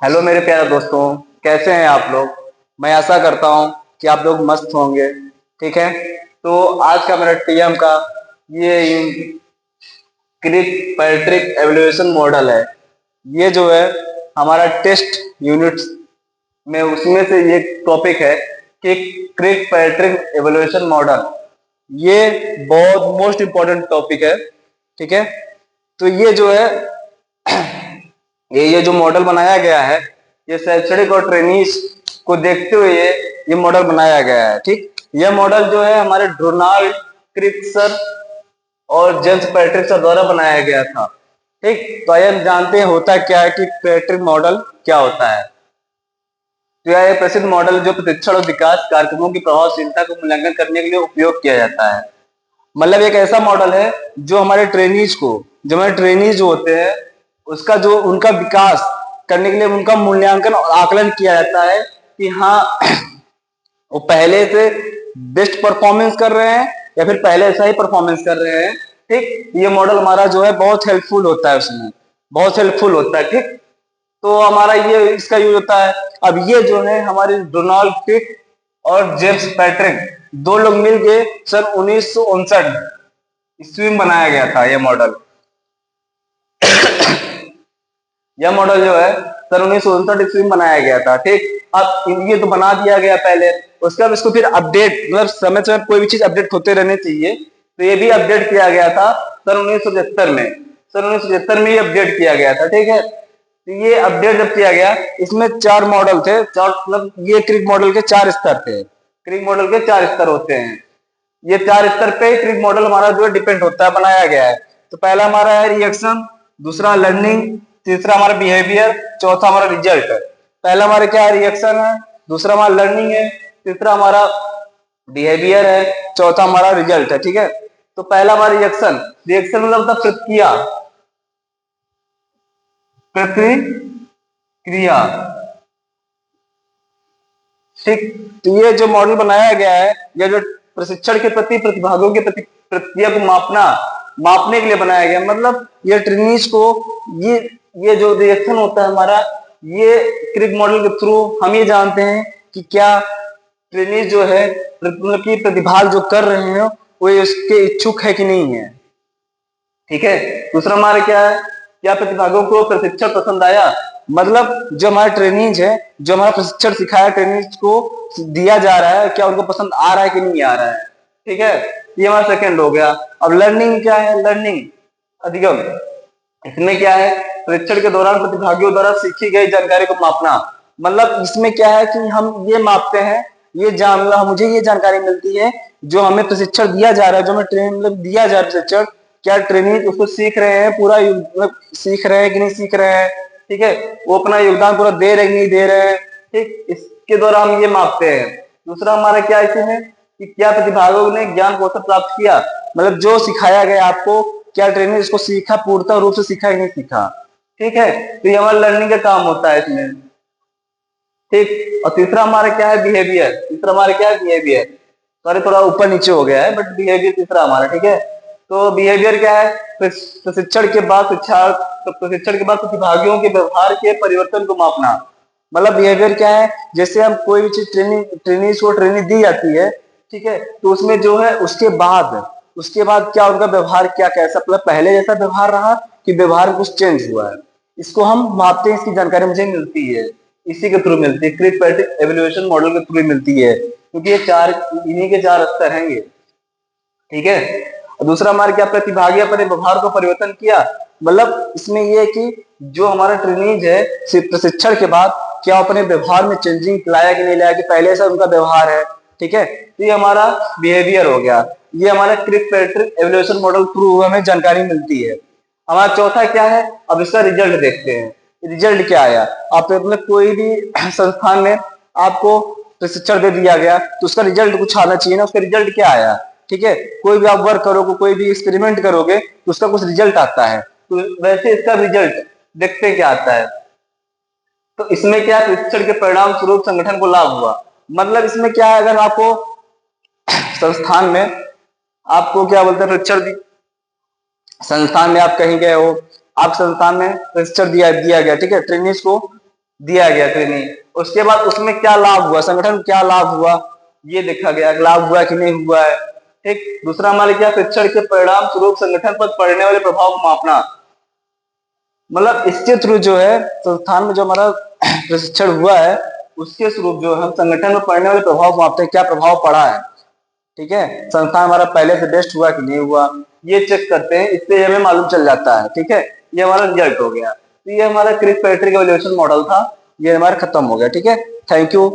Hello मेरे प्यारे दोस्तों, कैसे हैं आप लोग। मैं आशा करता हूं कि आप लोग मस्त होंगे। ठीक है, तो आज का मेरा टीएम का ये क्रिक पैट्रिक एवोल्यूशन मॉडल है। ये जो है हमारा टेस्ट यूनिट में उसमें से ये टॉपिक है कि क्रिक पैट्रिक एवोल्यूशन मॉडल। ये बहुत मोस्ट इम्पोर्टेंट टॉपिक है। ठीक है, तो ये जो है ये जो मॉडल बनाया गया है, ये शैक्षणिक और ट्रेनीज को देखते हुए ये मॉडल बनाया गया है। ठीक, यह मॉडल जो है हमारे डोनाल्ड क्रिक सर और जेम्स पैट्रिक सर द्वारा बनाया गया था। ठीक, तो आइए हम जानते हैं होता क्या है कि पैट्रिक मॉडल क्या होता है। तो यह एक प्रसिद्ध मॉडल जो प्रशिक्षण और विकास कार्यक्रमों की प्रभावशीलता को मूल्यांकन करने के लिए उपयोग किया जाता है। मतलब एक ऐसा मॉडल है जो हमारे ट्रेनीज को, जो हमारे ट्रेनीज जो होते हैं उसका जो उनका विकास करने के लिए उनका मूल्यांकन और आकलन किया जाता है कि हाँ वो पहले से बेस्ट परफॉर्मेंस कर रहे हैं या फिर पहले ऐसा ही परफॉर्मेंस कर रहे हैं। ठीक, ये मॉडल हमारा जो है बहुत हेल्पफुल होता है, उसमें बहुत हेल्पफुल होता है। ठीक, तो हमारा ये इसका यूज होता है। अब ये जो है हमारे डोनाल्ड क्रिक और जेम्स पैट्रिक दो लोग मिलके सन 1959 ईस्वी में बनाया गया था ये मॉडल। यह मॉडल जो है सन 1959 ईस्वी में बनाया गया था। ठीक, अब ये तो बना दिया गया पहले, उसके बाद इसको फिर अपडेट, मतलब समय समय कोई भी चीज अपडेट होते रहने चाहिए, तो ये भी अपडेट किया गया था सन 1975 में। सन 1975 में ये अपडेट किया गया था। ठीक है, तो ये अपडेट जब किया गया, इसमें चार मॉडल थे, चार मतलब ये क्रिक मॉडल के चार स्तर थे। क्रिक मॉडल के चार स्तर होते हैं। ये चार स्तर पे क्रिक मॉडल हमारा जो है डिपेंड होता है, बनाया गया है। तो पहला हमारा है रिएक्शन, दूसरा लर्निंग, तीसरा हमारा बिहेवियर, चौथा हमारा रिजल्ट। पहला हमारा क्या है, रिएक्शन है, दूसरा हमारा लर्निंग है, तीसरा हमारा बिहेवियर है, चौथा हमारा रिजल्ट है। ठीक है, तो पहला हमारा रिएक्शन, रिएक्शन मतलब प्रतिक्रिया, प्रतिक्रिया। ठीक, तो ये जो मॉडल बनाया गया है, ये जो प्रशिक्षण के प्रति प्रतिभागियों के प्रति प्रतिक्रिया को मापने के लिए बनाया गया। मतलब ये ट्रेनीज को ये ये जो रिएक्शन होता है हमारा, ये क्रिक मॉडल के थ्रू हम ये जानते हैं कि क्या ट्रेनीज जो है मतलब कि प्रतिभाग जो कर रहे हैं वो इसके इच्छुक है कि नहीं है। ठीक है, दूसरा हमारा क्या है, क्या प्रतिभागियों को प्रशिक्षण पसंद आया। मतलब जो हमारे ट्रेनिंग है, जो हमारा प्रशिक्षण सिखाया ट्रेनिंग को दिया जा रहा है, क्या उनको पसंद आ रहा है कि नहीं आ रहा है। ठीक है, ये हमारा सेकंड हो गया। अब लर्निंग क्या है, लर्निंग अधिगम। इसमें क्या है, परीक्षण के दौरान प्रतिभागियों द्वारा सीखी गई जानकारी को मापना। मतलब इसमें क्या है कि हम ये मापते हैं, ये जान मुझे ये जानकारी मिलती है जो हमें प्रशिक्षण दिया जा रहा है, जो हमें ट्रेन मतलब दिया जा रहा है प्रशिक्षण, क्या ट्रेनिंग उसको सीख रहे हैं पूरा, मतलब सीख रहे हैं कि नहीं सीख रहे हैं। ठीक है, वो अपना योगदान पूरा दे रहे हैं कि नहीं दे रहे हैं। ठीक, इसके द्वारा हम ये मापते हैं। दूसरा हमारा क्या इसमें कि क्या प्रतिभागियों ने ज्ञान कौशल प्राप्त किया, मतलब जो सिखाया गया आपको, क्या ट्रेनर इसको सीखा, पूर्णतः रूप से सीखा कि नहीं सीखा। ठीक है, तो ये हमारा लर्निंग का काम होता है इसमें। ठीक, और तीसरा हमारा क्या है, बिहेवियर। तीसरा हमारा क्या है, बिहेवियर। सॉरी थोड़ा ऊपर नीचे हो गया है, बट बिहेवियर तीसरा हमारा। ठीक है, तो बिहेवियर क्या है, प्रशिक्षण के बाद प्रशिक्षण के बाद प्रतिभागियों के व्यवहार के परिवर्तन को मापना। मतलब बिहेवियर क्या है, जैसे हम कोई भी चीज ट्रेनिंग को ट्रेनिंग दी जाती है। ठीक है, तो उसमें जो है उसके बाद क्या उनका व्यवहार क्या कैसा, मतलब पहले जैसा व्यवहार रहा कि व्यवहार कुछ चेंज हुआ है, इसको हम मापते हैं। इसकी जानकारी मुझे मिलती है, इसी के थ्रू मिलती है, क्रिक पैट्रिक एवोल्यूशन मॉडल के थ्रू मिलती है, क्योंकि ये चार, इन्हीं के चार स्तर हैं ये। ठीक है, और दूसरा हमारे क्या, प्रतिभागी अपने व्यवहार को परिवर्तन किया। मतलब इसमें ये है कि जो हमारा ट्रेनिंग है प्रशिक्षण के बाद क्या अपने व्यवहार में चेंजिंग लाया कि नहीं लाया, कि पहले से उनका व्यवहार है। ठीक है, तो ये हमारा बिहेवियर हो गया। ये हमारा क्रिक पैट्रिक एवोल्यूशन मॉडल थ्रू हमें जानकारी मिलती है। हमारा चौथा क्या है, अब इसका रिजल्ट देखते हैं। रिजल्ट क्या आया, आप मतलब कोई भी संस्थान में आपको प्रशिक्षण दे दिया गया तो उसका रिजल्ट कुछ आना चाहिए ना, उसका रिजल्ट क्या आया। ठीक है, कोई भी आप वर्क करोगे, कोई भी एक्सपेरिमेंट करोगे तो उसका कुछ रिजल्ट आता है, तो वैसे इसका रिजल्ट देखते हैं क्या आता है। तो इसमें क्या, प्रशिक्षण के परिणाम स्वरूप संगठन को लाभ हुआ। मतलब इसमें क्या है, अगर आपको संस्थान में आपको क्या बोलते हैं प्रशिक्षण संस्थान में आप कहीं गए हो, आप संस्थान में प्रशिक्षण दिया गया। ठीक है, ट्रेनिंग्स को दिया गया ट्रेनिंग, उसके बाद उसमें क्या लाभ हुआ, संगठन को क्या लाभ हुआ ये देखा गया, लाभ हुआ कि नहीं हुआ है। ठीक, दूसरा हमारे क्या, शिक्षण के परिणाम स्वरूप संगठन पर पड़ने वाले प्रभाव को मापना, मतलब इसके थ्रू जो है संस्थान में जो हमारा प्रशिक्षण हुआ है उसके स्वरूप जो हम संगठन में पड़ने वाले प्रभाव को मापते हैं, क्या प्रभाव पड़ा है। ठीक है, संस्थान हमारा पहले से बेस्ट हुआ कि नहीं हुआ ये चेक करते हैं, इससे हमें मालूम चल जाता है। ठीक है, ये हमारा रिजल्ट हो गया। तो ये हमारा क्रिस पैट्रिक इवैल्यूएशन मॉडल था, ये हमारा खत्म हो गया। ठीक है, थैंक यू।